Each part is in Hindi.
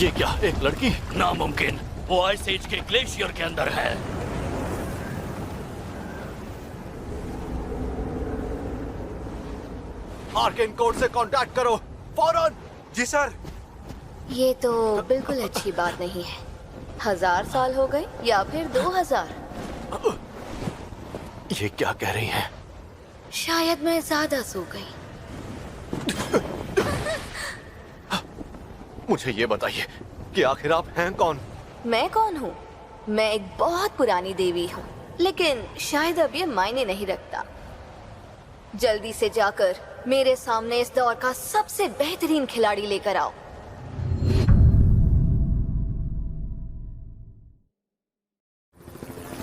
ये क्या, एक लड़की? नामुमकिन, वो आइस एज के ग्लेशियर के अंदर है। आर्केन कोड से कांटेक्ट करो फौरन। जी सर। ये तो बिल्कुल अच्छी बात नहीं है। 1000 साल हो गए या फिर 2000। ये क्या कह रही हैं? शायद मैं ज्यादा सो गई। मुझे ये बताइए कि आखिर आप हैं कौन? मैं कौन हूँ? मैं एक बहुत पुरानी देवी हूँ, लेकिन शायद अब ये मायने नहीं रखता। जल्दी से जाकर मेरे सामने इस दौर का सबसे बेहतरीन खिलाड़ी लेकर आओ।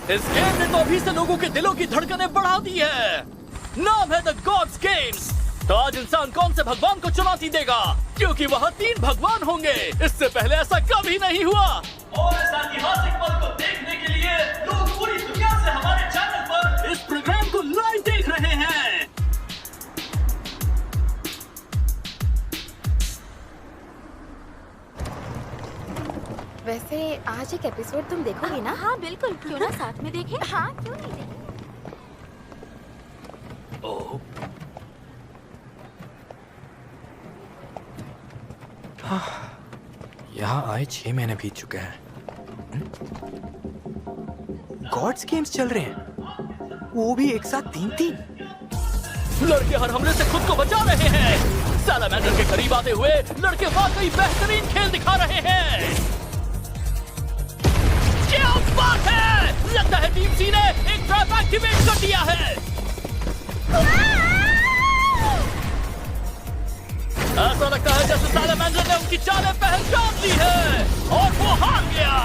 इस गेम ने तो अभी से लोगों के दिलों की धड़कनें बढ़ा दी है। नाम है द गॉड्स गेम्स। तो आज इंसान कौन से भगवान को चुनौती देगा, क्योंकि वहाँ 3 भगवान होंगे। इससे पहले ऐसा कभी नहीं हुआ। और इस ऐतिहासिक पल को देखने के लिए लोग पूरी दुनिया से हमारे चैनल पर इस प्रोग्राम को लाइव देख रहे हैं। वैसे आज एक एपिसोड तुम देखोगी ना? हाँ बिल्कुल, क्यों ना साथ में देखें। हाँ क्यों नहीं देखें? ओह, यहाँ आए 6 महीने बीत चुके हैं। गॉड्स गेम्स चल रहे हैं, वो भी एक साथ 3-3। लड़के हर हमले से खुद को बचा रहे हैं। सैलामेंडर के करीब आते हुए लड़के वाकई बेहतरीन खेल दिखा रहे हैं। क्या बात है! लगता है टीम सी ने एक ट्रैप एक्टिवेट कर दिया है। ऐसा लगता है जैसे सैलामेंडर ने उनकी चालें पहचान ली है और वो हार गया।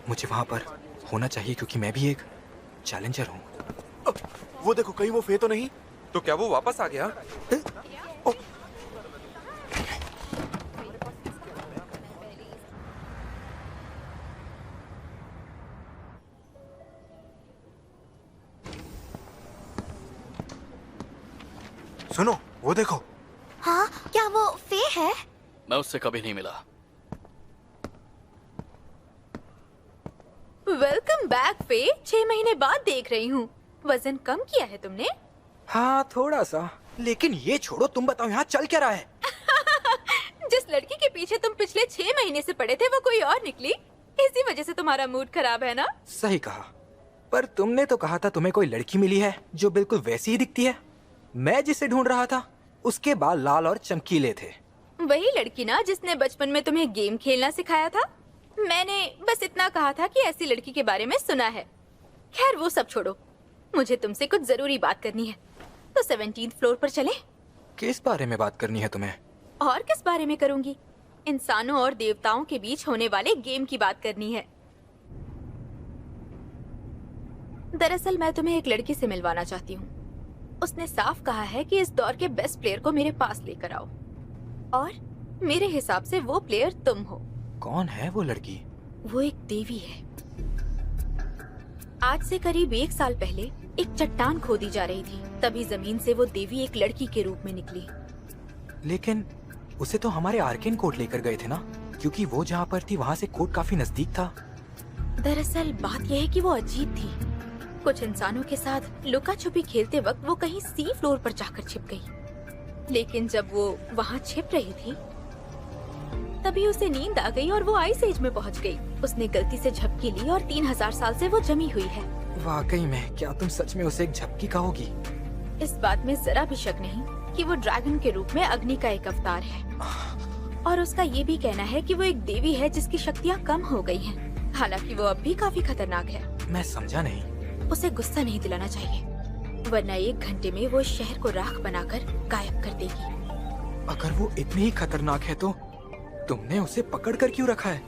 मुझे वहाँ पर होना चाहिए क्योंकि मैं भी एक चैलेंजर हूँ। वो देखो, कहीं वो फे तो नहीं? तो क्या वो वापस आ गया? सुनो, वो देखो। हाँ, क्या वो फे है? मैं उससे कभी नहीं मिला। वेलकम बैक फे। 6 महीने बाद देख रही हूँ। वजन कम किया है तुमने? हाँ थोड़ा सा, लेकिन ये छोड़ो, तुम बताओ यहाँ चल क्या रहा है? जिस लड़की के पीछे तुम पिछले 6 महीने से पड़े थे वो कोई और निकली। इसी वजह से तुम्हारा मूड खराब है ना? सही कहा, पर तुमने तो कहा था तुम्हें कोई लड़की मिली है जो बिल्कुल वैसी ही दिखती है। मैं जिसे ढूंढ रहा था उसके बाल लाल और चमकीले थे। वही लड़की ना जिसने बचपन में तुम्हें गेम खेलना सिखाया था। मैंने बस इतना कहा था कि ऐसी लड़की के बारे में सुना है। खैर वो सब छोड़ो, मुझे तुमसे कुछ जरूरी बात करनी है। तो 17th फ्लोर पर चलें? किस बारे में बात करनी है तुम्हें? और किस बारे में करूंगी? इंसानों और देवताओं के बीच होने वाले गेम की बात करनी है। दरअसल मैं तुम्हें एक लड़की से मिलवाना चाहती हूँ। उसने साफ कहा है कि इस दौर के बेस्ट प्लेयर को मेरे पास लेकर आओ, और मेरे हिसाब से वो प्लेयर तुम हो। कौन है वो लड़की? वो एक देवी है। आज से करीब 1 साल पहले एक चट्टान खोदी जा रही थी, तभी जमीन से वो देवी एक लड़की के रूप में निकली। लेकिन उसे तो हमारे आर्केन कोर्ट लेकर गए थे ना, क्योंकि वो जहाँ पर थी वहाँ से कोर्ट काफी नजदीक था। दरअसल बात यह है कि वो अजीब थी। कुछ इंसानों के साथ लुका छुपी खेलते वक्त वो कहीं सी फ्लोर पर जाकर छिप गई। लेकिन जब वो वहाँ छिप रही थी तभी उसे नींद आ गई और वो आइस एज में पहुँच गई। उसने गलती से झपकी ली और 3000 साल से वो जमी हुई है। वाकई में? क्या तुम सच में उसे एक झपकी कहोगी? इस बात में जरा भी शक नहीं कि वो ड्रैगन के रूप में अग्नि का एक अवतार है, और उसका ये भी कहना है कि वो एक देवी है जिसकी शक्तियाँ कम हो गई हैं। हालांकि वो अब भी काफी खतरनाक है। मैं समझा नहीं। उसे गुस्सा नहीं दिलाना चाहिए, वरना 1 घंटे में वो शहर को राख बनाकर गायब कर देगी। अगर वो इतनी ही खतरनाक है तो तुमने उसे पकड़ कर क्यों रखा है?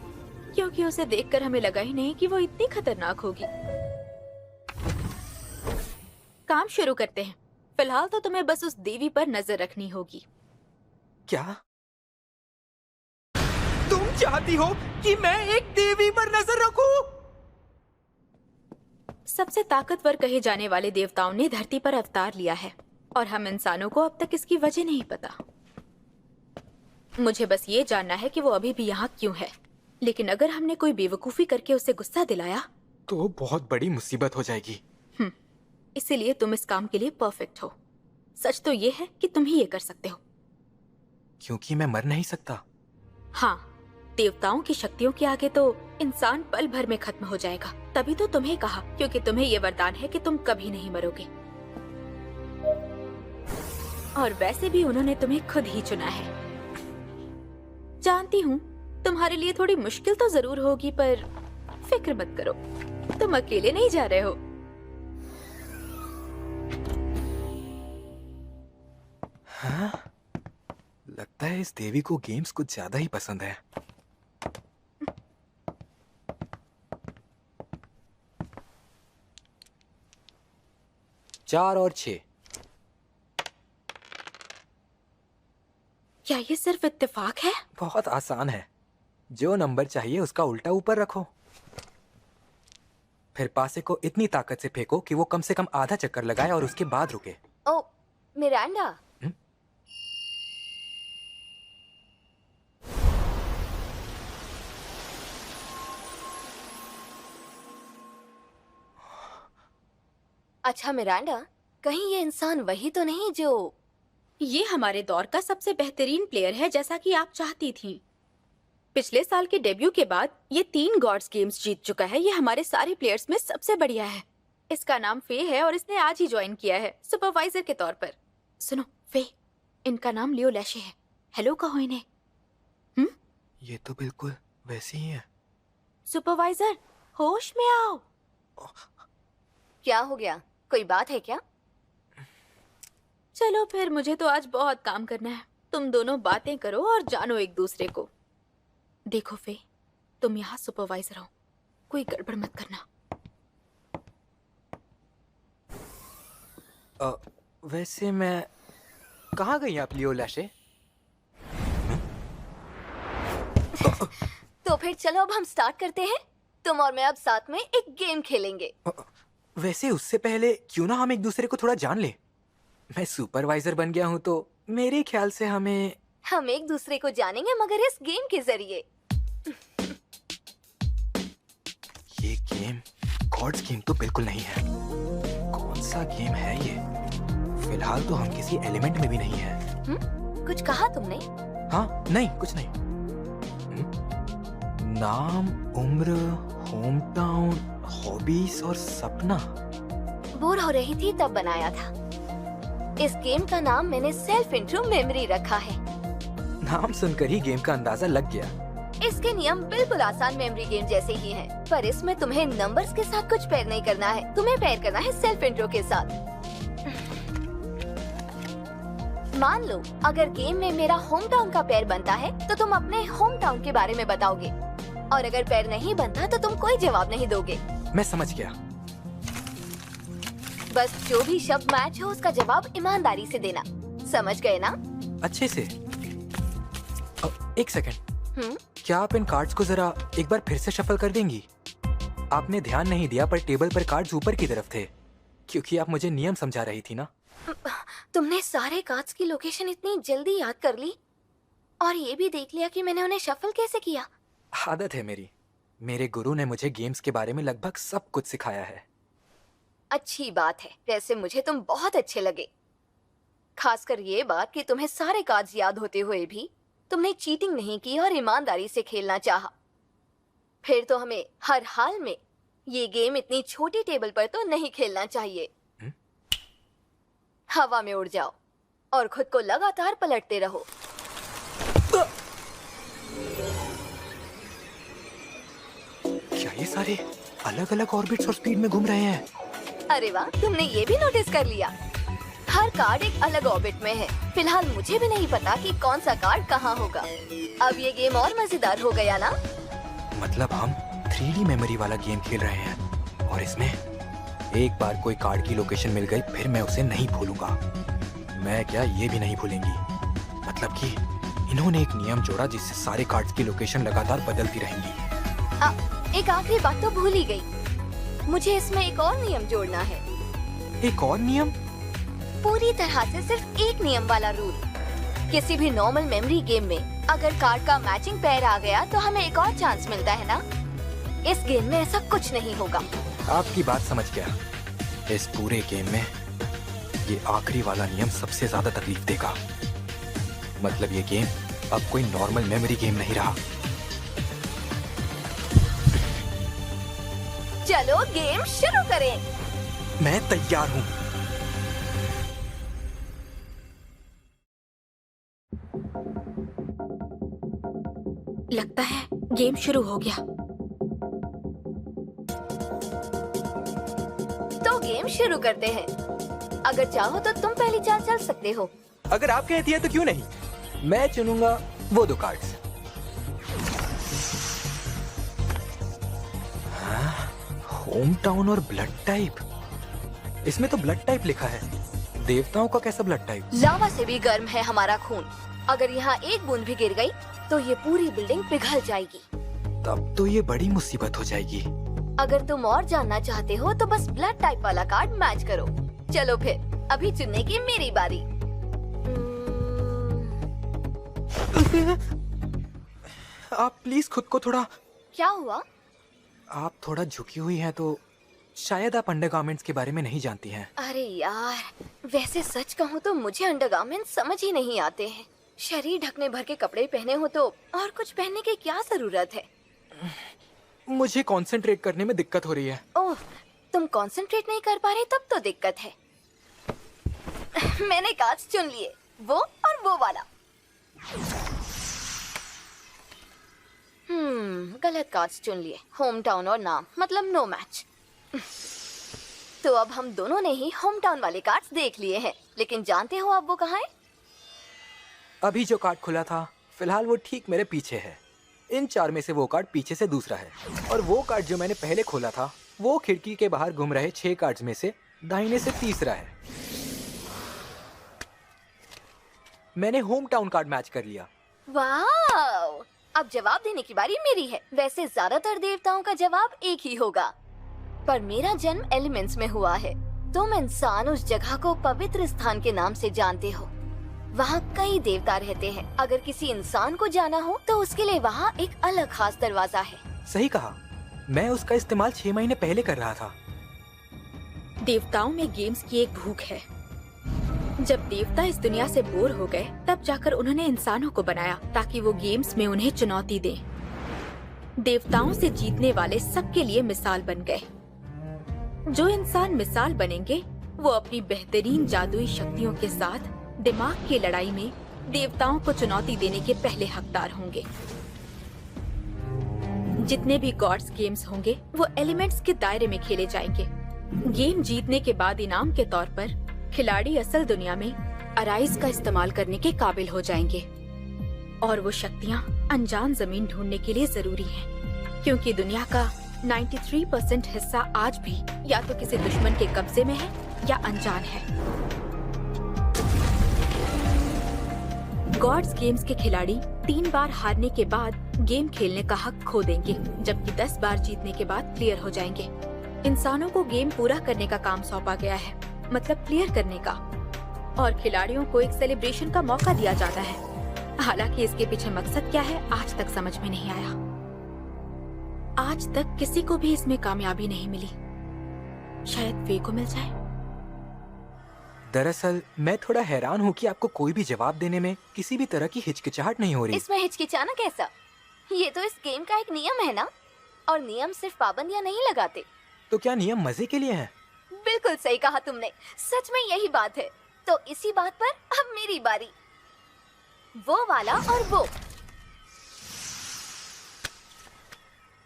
क्योंकि उसे देखकर हमें लगा ही नहीं कि वो इतनी खतरनाक होगी। काम शुरू करते हैं। फिलहाल तो तुम्हें बस उस देवी पर नजर रखनी होगी। क्या तुम चाहती हो कि मैं एक देवी पर नजर रखूं? सबसे ताकतवर कहे जाने वाले देवताओं ने धरती पर अवतार लिया है और हम इंसानों को अब तक इसकी वजह नहीं पता। मुझे बस ये जानना है कि वो अभी भी यहाँ क्यों है। लेकिन अगर हमने कोई बेवकूफी करके उसे गुस्सा दिलाया तो बहुत बड़ी मुसीबत हो जाएगी। इसीलिए तुम इस काम के लिए परफेक्ट हो। सच तो ये है कि तुम ही ये कर सकते हो। क्योंकि मैं मर नहीं सकता। हाँ, देवताओं की शक्तियों के आगे तो इंसान पल भर में खत्म हो जाएगा। तभी तो तुम्हें कहा, क्योंकि तुम्हें ये वरदान है कि तुम कभी नहीं मरोगे। और वैसे भी उन्होंने तुम्हें खुद ही चुना है। जानती हूँ तुम्हारे लिए थोड़ी मुश्किल तो जरूर होगी, पर फिक्र मत करो, तुम अकेले नहीं जा रहे हो। हाँ? लगता है इस देवी को गेम्स कुछ ज्यादा ही पसंद है। चार और 6। क्या ये सिर्फ इत्तेफाक है? बहुत आसान है। जो नंबर चाहिए उसका उल्टा ऊपर रखो, फिर पासे को इतनी ताकत से फेंको कि वो कम से कम आधा चक्कर लगाए और उसके बाद रुके। ओ मिरांडा, अच्छा मिरांडा, कहीं ये इंसान वही तो नहीं जो... ये हमारे दौर का सबसे बेहतरीन प्लेयर है, जैसा कि आप चाहती थीं। पिछले साल के डेब्यू के बाद ये 3 गॉड्स गेम्स जीत चुका है। ये हमारे सारे प्लेयर्स में सबसे बढ़िया है। इसका नाम फे है और इसने आज ही ज्वाइन किया है सुपरवाइजर के तौर पर। सुनो फे, इनका नाम लियो लैशे है। हेलो कहो इन्हें। ये तो बिल्कुल वैसे ही है। सुपरवाइजर, होश में आओ। क्या हो गया? कोई बात है क्या? चलो फिर, मुझे तो आज बहुत काम करना है। तुम दोनों बातें करो और जानो एक दूसरे को। देखो फे, तुम यहाँ सुपरवाइजर हो, कोई गड़बड़ मत करना। वैसे मैं कहाँ गई आप लियो लैशे? तो फिर चलो अब हम स्टार्ट करते हैं। तुम और मैं अब साथ में एक गेम खेलेंगे। वैसे उससे पहले क्यों ना हम एक दूसरे को थोड़ा जान ले। मैं सुपरवाइजर बन गया हूँ तो मेरे ख्याल से हम एक दूसरे को जानेंगे, मगर इस गेम के जरिए। ये गेम गॉड्स गेम तो बिल्कुल नहीं है। कौन सा गेम है ये? फिलहाल तो हम किसी एलिमेंट में भी नहीं है। कुछ कहा तुमने? हाँ नहीं, कुछ नहीं। नाम, उम्र, होम टाउन, हॉबीज और सपना। बोर हो रही थी तब बनाया था। इस गेम का नाम मैंने सेल्फ इंट्रो मेमोरी रखा है। नाम सुनकर ही गेम का अंदाजा लग गया। इसके नियम बिल्कुल आसान मेमोरी गेम जैसे ही हैं, पर इसमें तुम्हें नंबर्स के साथ कुछ पेयर नहीं करना है। तुम्हें पेयर करना है सेल्फ इंट्रो के साथ। मान लो अगर गेम में मेरा होम टाउन का पेयर बनता है तो तुम अपने होम टाउन के बारे में बताओगे, और अगर पेयर नहीं बनता तो तुम कोई जवाब नहीं दोगे। मैं समझ गया। बस जो भी शब्द मैच हो उसका जवाब ईमानदारी से देना। समझ गए ना? अच्छे से। एक सेकंड, क्या आप इन कार्ड्स को जरा एक बार फिर से शफल कर देंगी? आपने ध्यान नहीं दिया पर टेबल पर कार्ड्स ऊपर की तरफ थे, क्योंकि आप मुझे नियम समझा रही थी ना। तुमने सारे कार्ड्स की लोकेशन इतनी जल्दी याद कर ली और ये भी देख लिया कि मैंने उन्हें शफल कैसे किया। आदत है मेरी। मेरे गुरु ने मुझे गेम्स के बारे में लगभग सब कुछ सिखाया है। अच्छी बात है। वैसे मुझे तुम बहुत अच्छे लगे, खासकर ये बात कि तुम्हें सारे कार्ड्स याद होते हुए भी तुमने चीटिंग नहीं की और ईमानदारी से खेलना चाहा। फिर तो हमें हर हाल में ये गेम इतनी छोटी टेबल पर तो नहीं खेलना चाहिए। हवा में उड़ जाओ और खुद को लगातार पलटते रहो। क्या ये सारे अलग अलग ऑर्बिट्स और स्पीड में घूम रहे हैं? अरे वाह, तुमने ये भी नोटिस कर लिया। हर कार्ड एक अलग ऑर्बिट में है। फिलहाल मुझे भी नहीं पता कि कौन सा कार्ड कहाँ होगा। अब ये गेम और मजेदार हो गया ना? मतलब हम 3D मेमोरी वाला गेम खेल रहे हैं और इसमें एक बार कोई कार्ड की लोकेशन मिल गई फिर मैं उसे नहीं भूलूंगा। मैं क्या, ये भी नहीं भूलेंगी। मतलब कि इन्होंने एक नियम जोड़ा जिससे सारे कार्ड्स की लोकेशन लगातार बदलती रहेंगी। एक आखिरी बात तो भूल ही गई, मुझे इसमें एक और नियम जोड़ना है। एक और नियम? पूरी तरह से सिर्फ एक नियम वाला रूल। किसी भी नॉर्मल मेमोरी गेम में अगर कार्ड का मैचिंग पेयर आ गया तो हमें एक और चांस मिलता है ना। इस गेम में ऐसा कुछ नहीं होगा। आपकी बात समझ गया। इस पूरे गेम में ये आखिरी वाला नियम सबसे ज्यादा तकलीफ देगा। मतलब ये गेम अब कोई नॉर्मल मेमोरी गेम नहीं रहा। चलो गेम शुरू करें। मैं तैयार हूँ। लगता है गेम शुरू हो गया। तो गेम शुरू करते हैं। अगर चाहो तो तुम पहली चाल चल सकते हो। अगर आप कहती हैं तो क्यों नहीं। मैं चुनूंगा वो 2 कार्ड्स। होम टाउन और ब्लड टाइप। इसमें तो ब्लड टाइप लिखा है। देवताओं का कैसा ब्लड टाइप? लावा से भी गर्म है हमारा खून। अगर यहाँ एक बूंद भी गिर गई तो ये पूरी बिल्डिंग पिघल जाएगी। तब तो ये बड़ी मुसीबत हो जाएगी। अगर तुम और जानना चाहते हो तो बस ब्लड टाइप वाला कार्ड मैच करो। चलो फिर, अभी चुनने की मेरी बारी। आप प्लीज खुद को थोड़ा। क्या हुआ? आप थोड़ा झुकी हुई हैं तो शायद आप अंडरगारमेंट्स के बारे में नहीं जानती हैं। अरे यार, वैसे सच कहूँ तो मुझे अंडरगारमेंट्स समझ ही नहीं आते हैं। शरीर ढकने भर के कपड़े पहने हो तो और कुछ पहनने की क्या जरूरत है? मुझे कंसंट्रेट करने में दिक्कत हो रही है। ओह, तुम कंसंट्रेट नहीं कर पा रहे तब तो दिक्कत है। मैंने कार्ड्स चुन लिए, वो और वो वाला। गलत कार्ड्स चुन लिए। होम टाउन और नाम, मतलब नो मैच। तो अब हम दोनों ने ही होम टाउन वाले कार्ड्स देख लिए हैं, लेकिन जानते हो अब वो कहाँ है? अभी जो कार्ड खुला था फिलहाल वो ठीक मेरे पीछे है। इन 4 में से वो कार्ड पीछे से दूसरा है और वो कार्ड जो मैंने पहले खोला था वो खिड़की के बाहर घूम रहे 6 कार्ड्स में से दाहिने से तीसरा है। मैंने होम टाउन कार्ड मैच कर लिया। वाह! अब जवाब देने की बारी मेरी है। वैसे ज्यादातर देवताओं का जवाब एक ही होगा, पर मेरा जन्म एलिमेंट्स में हुआ है। तुम इंसान उस जगह को पवित्र स्थान के नाम से जानते हो। वहाँ कई देवता रहते हैं। अगर किसी इंसान को जाना हो तो उसके लिए वहाँ एक अलग खास दरवाजा है। सही कहा। मैं उसका इस्तेमाल 6 महीने पहले कर रहा था। देवताओं में गेम्स की एक भूख है। जब देवता इस दुनिया से बोर हो गए तब जाकर उन्होंने इंसानों को बनाया ताकि वो गेम्स में उन्हें चुनौती दें। देवताओं से जीतने वाले सबके लिए मिसाल बन गए। जो इंसान मिसाल बनेंगे वो अपनी बेहतरीन जादुई शक्तियों के साथ दिमाग की लड़ाई में देवताओं को चुनौती देने के पहले हकदार होंगे। जितने भी गॉड्स गेम्स होंगे वो एलिमेंट्स के दायरे में खेले जाएंगे। गेम जीतने के बाद इनाम के तौर पर खिलाड़ी असल दुनिया में अराइज का इस्तेमाल करने के काबिल हो जाएंगे और वो शक्तियाँ अनजान जमीन ढूंढने के लिए जरूरी हैं, क्योंकि दुनिया का 93% हिस्सा आज भी या तो किसी दुश्मन के कब्जे में है या अनजान है। गॉड्स गेम्स के खिलाड़ी 3 बार हारने के बाद गेम खेलने का हक खो देंगे, जबकि 10 बार जीतने के बाद क्लियर हो जाएंगे। इंसानों को गेम पूरा करने का काम सौंपा गया है, मतलब क्लियर करने का, और खिलाड़ियों को एक सेलिब्रेशन का मौका दिया जाता है। हालांकि इसके पीछे मकसद क्या है आज तक समझ में नहीं आया। आज तक किसी को भी इसमें कामयाबी नहीं मिली। शायद वे को मिल जाए। दरअसल मैं थोड़ा हैरान हूँ कि आपको कोई भी जवाब देने में किसी भी तरह की हिचकिचाहट नहीं हो रही। इसमें हिचकिचाना कैसा? ये तो इस गेम का एक नियम है ना, और नियम सिर्फ पाबंदियां नहीं लगाते। तो क्या नियम मजे के लिए हैं? बिल्कुल सही कहा तुमने, सच में यही बात है। तो इसी बात पर अब मेरी बारी। वो वाला और वो।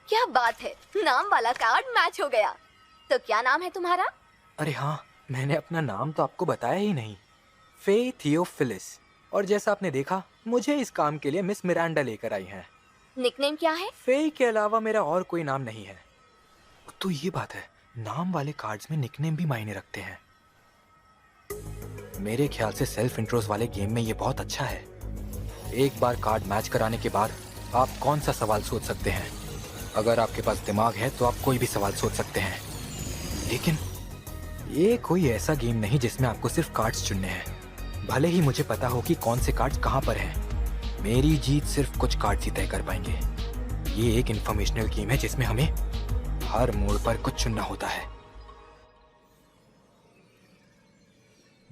क्या बात है, नाम वाला कार्ड मैच हो गया। तो क्या नाम है तुम्हारा? अरे हाँ, मैंने अपना नाम तो आपको बताया ही नहीं। फे थियोफिलिस। और जैसा आपने देखा मुझे इस काम के लिए मिस मिरांडा लेकर आई हैं। निकनेम क्या है? फे के अलावा मेरा और कोई नाम नहीं है। तो ये बात है, नाम वाले कार्ड्स में निकनेम भी मायने रखते हैं। मेरे ख्याल से सेल्फ इंट्रोस वाले गेम में ये बहुत अच्छा है। एक बार कार्ड मैच कराने के बाद आप कौन सा सवाल सोच सकते हैं। अगर आपके पास दिमाग है तो आप कोई भी सवाल सोच सकते हैं, लेकिन ये कोई ऐसा गेम नहीं जिसमें आपको सिर्फ कार्ड्स चुनने हैं। भले ही मुझे पता हो कि कौन से कार्ड्स कहाँ पर हैं, मेरी जीत सिर्फ कुछ कार्ड्स ही तय कर पाएंगे। ये एक इंफॉर्मेशनल गेम है जिसमें हमें हर मोड़ पर कुछ चुनना होता है।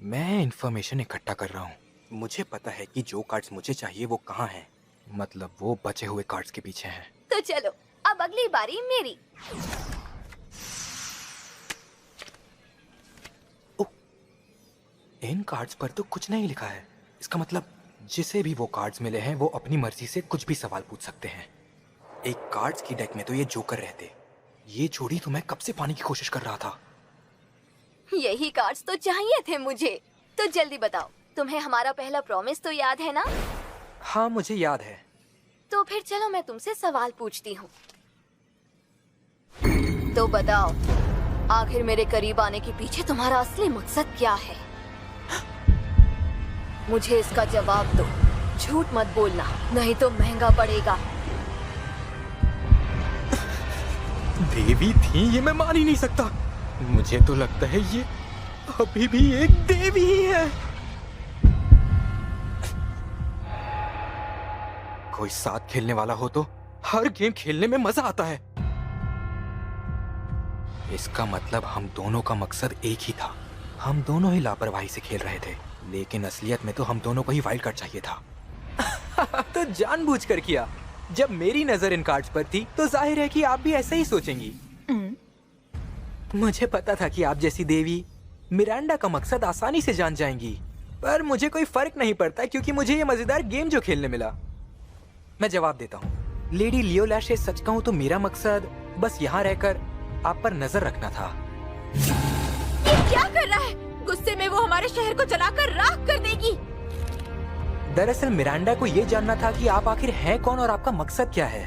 मैं इंफॉर्मेशन इकट्ठा कर रहा हूँ। मुझे पता है कि जो कार्ड्स मुझे चाहिए वो कहाँ हैं, मतलब वो बचे हुए कार्ड्स के पीछे हैं। तो चलो अब अगली बारी मेरी। इन कार्ड्स पर तो कुछ नहीं लिखा है। इसका मतलब जिसे भी वो कार्ड्स मिले हैं वो अपनी मर्जी से कुछ भी सवाल पूछ सकते हैं। एक कार्ड्स की डेक में तो ये जोकर रहते। ये जोड़ी तो मैं कब से पाने की कोशिश कर रहा था। यही कार्ड्स तो चाहिए थे मुझे। तो जल्दी बताओ, तुम्हें हमारा पहला प्रॉमिस तो याद है ना? हाँ मुझे याद है। तो फिर चलो मैं तुमसे सवाल पूछती हूँ। तो बताओ, आखिर मेरे करीब आने के पीछे तुम्हारा असली मकसद क्या है? मुझे इसका जवाब दो। झूठ मत बोलना, नहीं तो महंगा पड़ेगा। देवी थी ये मैं मान ही नहीं सकता। मुझे तो लगता है ये अभी भी एक देवी ही है। कोई साथ खेलने वाला हो तो हर गेम खेलने में मजा आता है। इसका मतलब हम दोनों का मकसद एक ही था। हम दोनों ही लापरवाही से खेल रहे थे, लेकिन असलियत में तो हम दोनों को ही वाइल्ड कार्ड चाहिए था। तो जानबूझकर किया। जब मेरी नजर इन कार्ड्स पर थी तो जाहिर है कि आप भी ऐसे ही सोचेंगी। मुझे पता था कि आप जैसी देवी मिरांडा का मकसद आसानी से जान जाएंगी, पर मुझे कोई फर्क नहीं पड़ता क्योंकि मुझे ये मजेदार गेम जो खेलने मिला। मैं जवाब देता हूँ। लेडी लियो लैशे, सच कहूँ तो मेरा मकसद बस यहाँ रहकर आप पर नजर रखना था। ये क्या कर रहा है? गुस्से में वो हमारे शहर को जलाकर राख कर देगी। दरअसल मिरांडा को ये जानना था कि आप आखिर हैं कौन और आपका मकसद क्या है।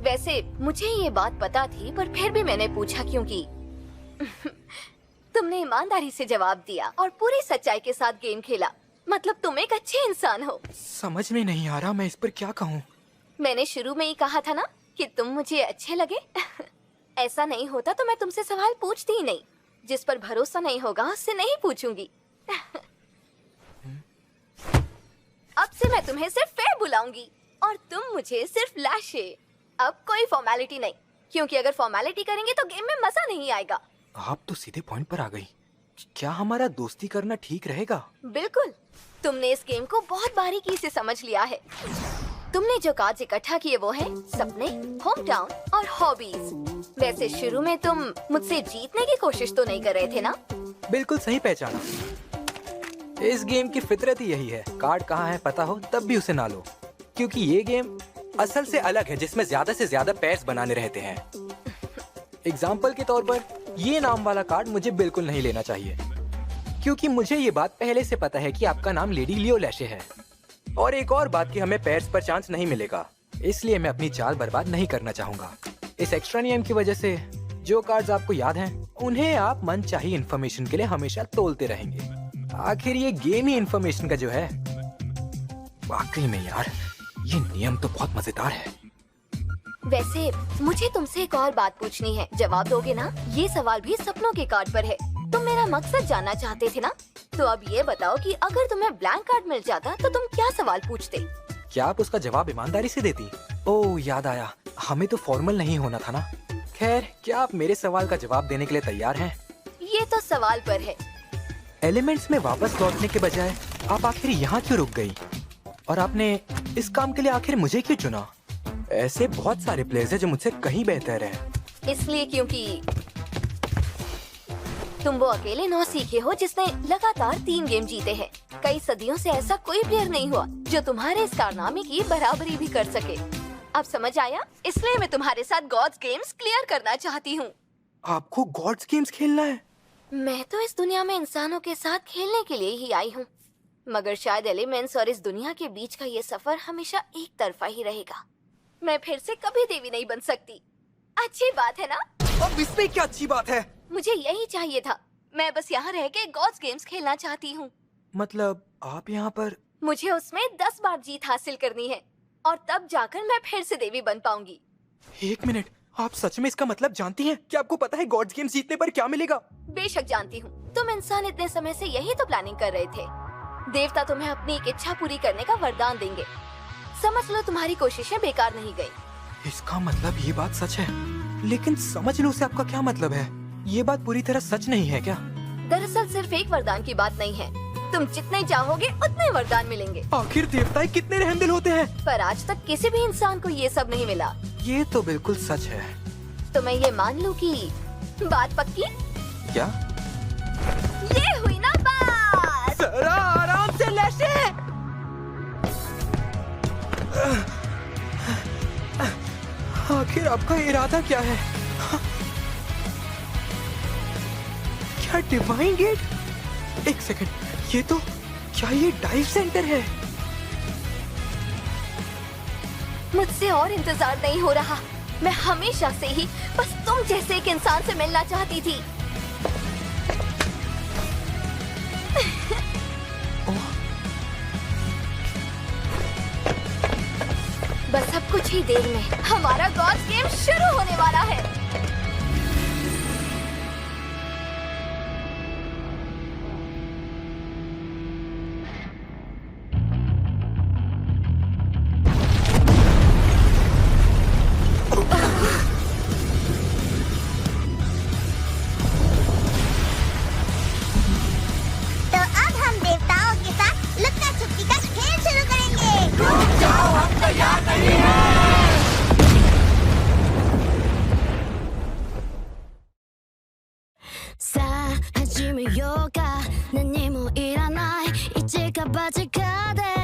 वैसे मुझे ये बात पता थी, पर फिर भी मैंने पूछा क्योंकि तुमने ईमानदारी से जवाब दिया और पूरी सच्चाई के साथ गेम खेला। मतलब तुम एक अच्छे इंसान हो। समझ में नहीं आ रहा मैं इस पर क्या कहूँ। मैंने शुरू में ही कहा था ना कि तुम मुझे अच्छे लगे। ऐसा नहीं होता तो मैं तुमसे सवाल पूछती ही नहीं। जिस पर भरोसा नहीं होगा उससे नहीं पूछूंगी। अब से मैं तुम्हें सिर्फ फेयर बुलाऊंगी और तुम मुझे सिर्फ लैशे। अब कोई फॉर्मेलिटी नहीं, क्योंकि अगर फॉर्मेलिटी करेंगे तो गेम में मजा नहीं आएगा। आप तो सीधे पॉइंट पर आ गई। क्या हमारा दोस्ती करना ठीक रहेगा? बिल्कुल। तुमने इस गेम को बहुत बारीकी से समझ लिया है। तुमने जो कार्ड्स इकट्ठा किए वो हैं सपने, होम टाउन और हॉबीज। वैसे शुरू में तुम मुझसे जीतने की कोशिश तो नहीं कर रहे थे ना? बिल्कुल सही पहचाना। इस गेम की फितरत ही यही है। कार्ड कहाँ है पता हो तब भी उसे ना लो, क्योंकि ये गेम असल से अलग है जिसमें ज्यादा से ज्यादा पेयर्स बनाने रहते हैं। एग्जाम्पल के तौर पर ये नाम वाला कार्ड मुझे बिल्कुल नहीं लेना चाहिए, क्योंकि मुझे ये बात पहले से पता है कि आपका नाम लेडी लियो लैशे है। और एक और बात कि हमें पेयर्स पर चांस नहीं मिलेगा, इसलिए मैं अपनी चाल बर्बाद नहीं करना चाहूंगा। इस एक्स्ट्रा नियम की वजह से जो कार्ड्स आपको याद हैं, उन्हें आप मनचाही इंफॉर्मेशन के लिए हमेशा तोलते रहेंगे। आखिर ये गेम ही इंफॉर्मेशन का जो है। वाकई में यार, ये नियम तो बहुत मजेदार है। वैसे मुझे तुमसे एक और बात पूछनी है, जवाब दोगे ना? ये सवाल भी सपनों के कार्ड पर है। तुम मेरा मकसद जानना चाहते थे ना? तो अब ये बताओ कि अगर तुम्हें ब्लैंक कार्ड मिल जाता तो तुम क्या सवाल पूछते? क्या आप उसका जवाब ईमानदारी से देती? ओह याद आया, हमें तो फॉर्मल नहीं होना था ना। खैर, क्या आप मेरे सवाल का जवाब देने के लिए तैयार हैं? ये तो सवाल पर है। एलिमेंट्स में वापस लौटने के बजाय आप आखिर यहाँ क्यों रुक गई? और आपने इस काम के लिए आखिर मुझे क्यों चुना? ऐसे बहुत सारे प्लेयर्स हैं जो मुझसे कहीं बेहतर हैं। इसलिए क्योंकि तुम वो अकेले नौसीखे हो जिसने लगातार 3 गेम जीते हैं। कई सदियों से ऐसा कोई प्लेयर नहीं हुआ जो तुम्हारे इस कारनामे की बराबरी भी कर सके। अब समझ आया? इसलिए मैं तुम्हारे साथ गॉड्स गेम्स क्लियर करना चाहती हूँ। आपको गॉड्स गेम्स खेलना है? मैं तो इस दुनिया में इंसानों के साथ खेलने के लिए ही आई हूँ, मगर शायद एलिमेंट्स और इस दुनिया के बीच का ये सफर हमेशा एक तरफा ही रहेगा। मैं फिर से कभी देवी नहीं बन सकती। अच्छी बात है ना? अब इसमें क्या अच्छी बात है? मुझे यही चाहिए था। मैं बस यहाँ रह के गॉड्स गेम्स खेलना चाहती हूँ। मतलब आप यहाँ पर? मुझे उसमें 10 बार जीत हासिल करनी है और तब जाकर मैं फिर से देवी बन पाऊंगी। एक मिनट, आप सच में इसका मतलब जानती हैं? क्या आपको पता है गॉड्स गेम्स जीतने पर क्या मिलेगा? बेशक जानती हूँ। तुम इंसान इतने समय से यही तो प्लानिंग कर रहे थे। देवता तुम्हें अपनी एक इच्छा पूरी करने का वरदान देंगे। समझ लो तुम्हारी कोशिशें बेकार नहीं गई। इसका मतलब ये बात सच है, लेकिन समझ लो से आपका क्या मतलब है? ये बात पूरी तरह सच नहीं है क्या? दरअसल सिर्फ एक वरदान की बात नहीं है। तुम जितने चाहोगे उतने वरदान मिलेंगे। आखिर देवताएं कितने रहमदिल होते हैं। पर आज तक किसी भी इंसान को ये सब नहीं मिला। ये तो बिल्कुल सच है। तो मैं ये मान लूं कि बात पक्की? क्या? ये हुई ना बात। जरा आराम से लैशे। आखिर आपका इरादा क्या है? क्या डिवाइन गेट? एक सेकंड, ये तो क्या ये डाइव सेंटर है? मुझसे और इंतजार नहीं हो रहा। मैं हमेशा से ही बस तुम जैसे एक इंसान से मिलना चाहती थी। बस अब कुछ ही देर में हमारा गॉड्स गेम शुरू होने वाला है। तो अब हम देवताओं के साथ लुक्का छुपी का खेल शुरू करेंगे।さあ始めようか何もいらない一か八かで